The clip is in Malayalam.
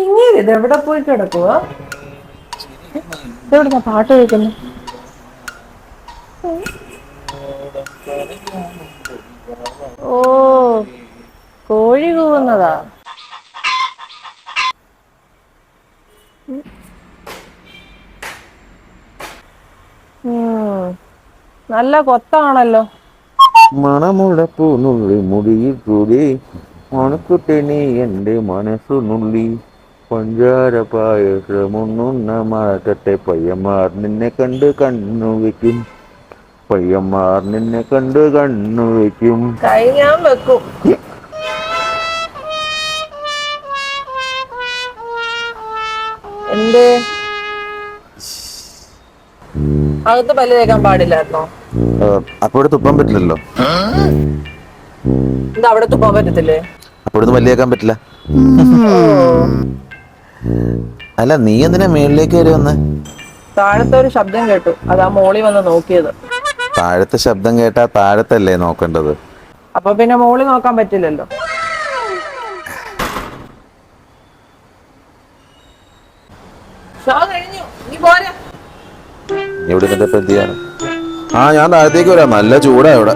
ഇങ്ങനെ ഇത് എവിടെ പോയി കിടക്കുക? ഇതെവിടുന്ന പാട്ട് കേൾക്കുന്നു? ഓ, കോഴി കൂവുന്നതാ. നല്ല കൊത്താണല്ലോ. മണമുള്ള പൂനുള്ളി മുടിയിൽ കൂടി മണക്കുട്ടെ നീ എന്റെ മനസ്സു നുള്ളി പഞ്ചാര പായസമുണ്ണുന്ന മാറ്റത്തെ പയ്യന്മാർ നിന്നെ കണ്ട് കണ്ണു വെക്കും, പയ്യന്മാർ നിന്നെ കണ്ട് കണ്ണു വെക്കും. കൈ ഞാൻ വെക്കും. എന്റെ അകത്ത് പല്ല് തേക്കാൻ പാടില്ലായിരുന്നോ? അപ്പോഴെ തുപ്പാൻ പറ്റില്ലല്ലോ. എന്താ അവിടെ തുപ്പാൻ പറ്റത്തില്ലേ? അപ്പോഴൊന്നും പല്ല് തേക്കാൻ പറ്റില്ല. അല്ല, നീ എന്തിനാ മേളിലേക്ക് കയറി വന്നേ? താഴത്തെ ഒരു ശബ്ദം കേട്ടു, അതാ മോളി വന്ന് നോക്കിയത്. താഴത്തെ ശബ്ദം കേട്ടാ താഴത്തല്ലേ നോക്കേണ്ടത്? അപ്പൊ പിന്നെ മോളി നോക്കാൻ പറ്റില്ലല്ലോ. ഇവിടെ എന്ത് ചെയ്യാൻ? ഞാൻ താഴത്തേക്ക് വരാം, നല്ല ചൂടാ ഇവിടെ.